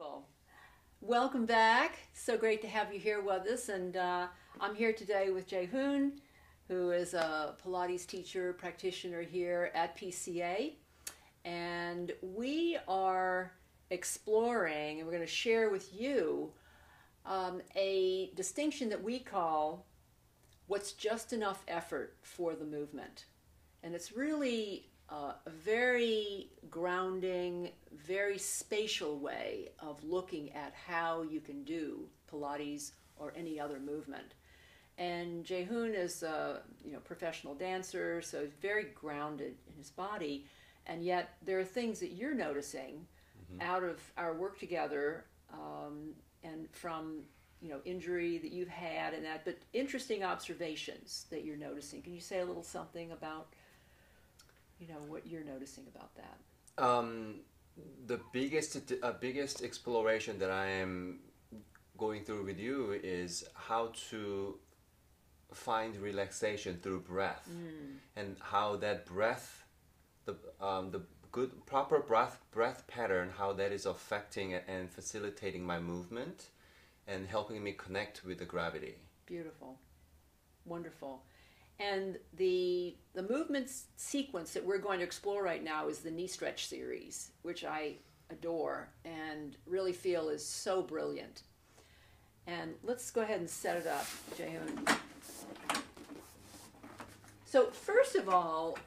Wonderful. Welcome back. So great to have you here with us. And I'm here today with Jae Hoon, who is a Pilates teacher, practitioner here at PCA. And we are exploring, and we're going to share with you a distinction that we call what's just enough effort for the movement. And it's really a very grounding, very spatial way of looking at how you can do Pilates or any other movement. And Jae Hoon is a professional dancer, so he's very grounded in his body. And yet there are things that you're noticing out of our work together and from injury that you've had and that, but interesting observations that you're noticing. Can you say a little something about what you're noticing about that? The biggest exploration that I am going through with you is how to find relaxation through breath, and how that breath, the good proper breath pattern, how that is affecting and facilitating my movement and helping me connect with the gravity. Beautiful, wonderful. And the movement sequence that we're going to explore right now is the knee stretch series, which I adore and really feel is so brilliant. And let's go ahead and set it up, Jae Hoon. So first of all,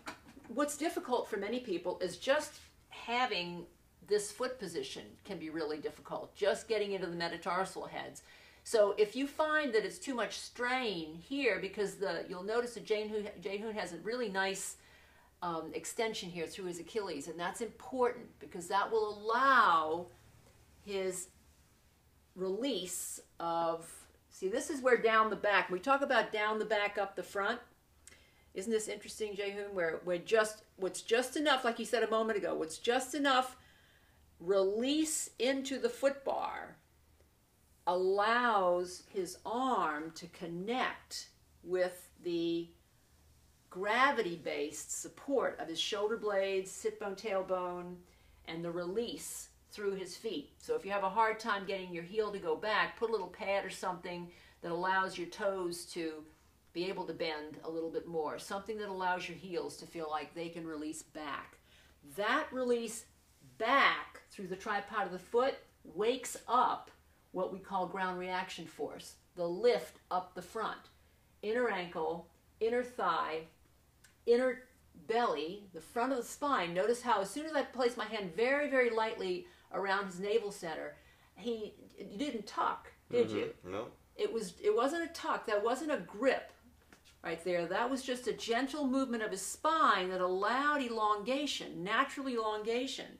what's difficult for many people is just having this foot position can be really difficult, just getting into the metatarsal heads. So if you find that it's too much strain here, because you'll notice that Jae Hoon has a really nice extension here through his Achilles, and that's important because that will allow his release of, see, this is where down the back, we talk about down the back, up the front. Isn't this interesting, Jae Hoon, where what's just enough, like you said a moment ago, what's just enough release into the foot bar allows his arm to connect with the gravity-based support of his shoulder blades, sit bone, tailbone, and the release through his feet. So if you have a hard time getting your heel to go back, put a little pad or something that allows your toes to be able to bend a little bit more, something that allows your heels to feel like they can release back. That release back through the tripod of the foot wakes up what we call ground reaction force, the lift up the front. Inner ankle, inner thigh, inner belly, the front of the spine. Notice how as soon as I place my hand very, very lightly around his navel center, you didn't tuck, did you? No. It wasn't a tuck, that wasn't a grip right there. That was just a gentle movement of his spine that allowed elongation, natural elongation.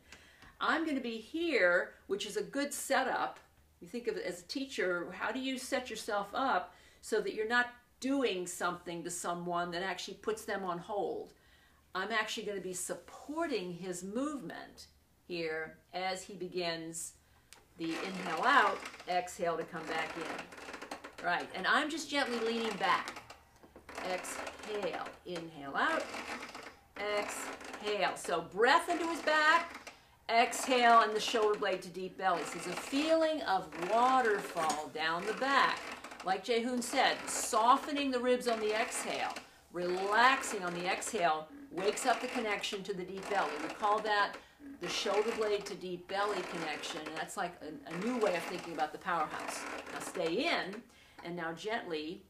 I'm going to be here, which is a good setup. You think of it as a teacher, how do you set yourself up so that you're not doing something to someone that actually puts them on hold? I'm actually going to be supporting his movement here as he begins the inhale out, exhale to come back in. Right, and I'm just gently leaning back. Exhale, inhale out, exhale. So breath into his back, exhale, and the shoulder blade to deep belly. So there's a feeling of waterfall down the back. Like Jae Hoon said, softening the ribs on the exhale, relaxing on the exhale, wakes up the connection to the deep belly. We call that the shoulder blade to deep belly connection, and that's like a new way of thinking about the powerhouse. Now stay in, and now gently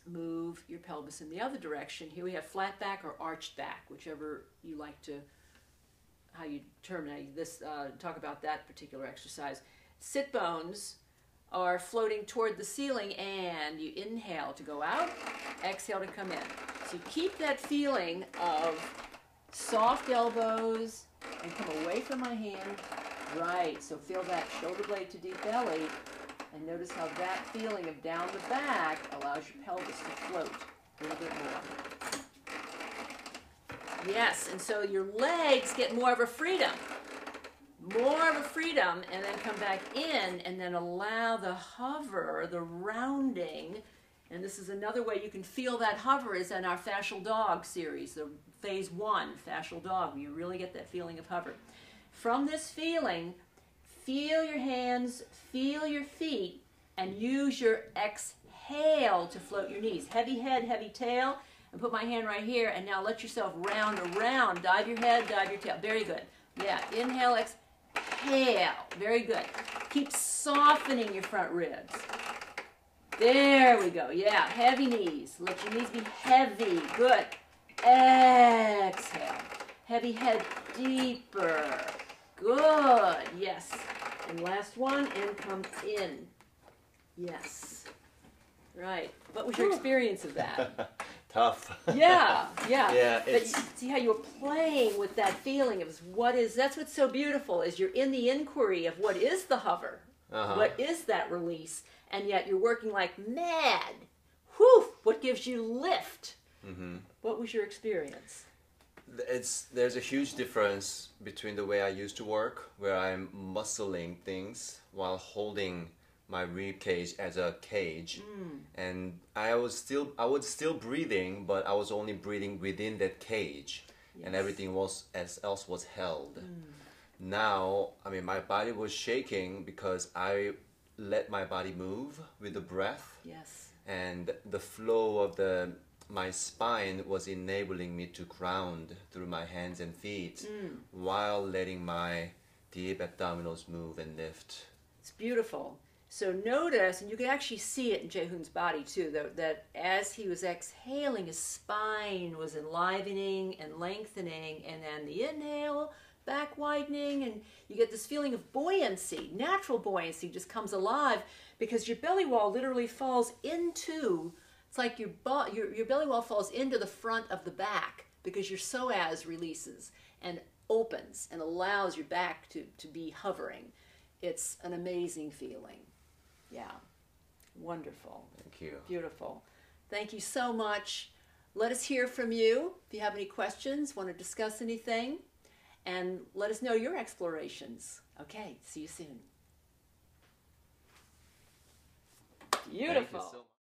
move your pelvis in the other direction. Here we have flat back or arched back, whichever you like to, how you terminate this, talk about that particular exercise. Sit bones are floating toward the ceiling, and you inhale to go out, exhale to come in. So you keep that feeling of soft elbows and come away from my hand. Right, so feel that shoulder blade to deep belly, and notice how that feeling of down the back allows your pelvis to float a little bit more. Yes, and so your legs get more of a freedom, and then come back in, and then allow the hover, the rounding, and this is another way you can feel that hover is in our fascial dog series, the phase 1, fascial dog, where you really get that feeling of hover. From this feeling, feel your hands, feel your feet, and use your exhale to float your knees. Heavy head, heavy tail, and put my hand right here, and now let yourself round around. Dive your head, dive your tail. Very good. Yeah, inhale, exhale. Very good. Keep softening your front ribs. There we go. Yeah, heavy knees. Let your knees be heavy. Good. Exhale. Heavy head deeper. Good. Yes. And last one, and come in. Yes. Right. What was your experience of that? Tough. Yeah, yeah. Yeah, but you see how you were playing with that feeling of that's what's so beautiful, is you're in the inquiry of what is the hover, what is that release, and yet you're working like mad. Whew, what gives you lift? What was your experience? There's a huge difference between the way I used to work, where I'm muscling things while holding my rib cage as a cage, and I was still breathing, but I was only breathing within that cage, and everything else was held. Now, I mean, my body was shaking because I let my body move with the breath. Yes. And the flow of my spine was enabling me to ground through my hands and feet while letting my deep abdominals move and lift. It's beautiful. So notice, and you can actually see it in Jae Hoon's body too, that as he was exhaling, his spine was enlivening and lengthening, and then the inhale, back widening, and you get this feeling of buoyancy, natural buoyancy just comes alive, because your belly wall literally falls into, it's like your belly wall falls into the front of the back, because your psoas releases and opens and allows your back to be hovering. It's an amazing feeling. Yeah, wonderful. Thank you. Beautiful. Thank you so much. Let us hear from you if you have any questions, want to discuss anything, and let us know your explorations. Okay, see you soon. Beautiful. Thank you so much.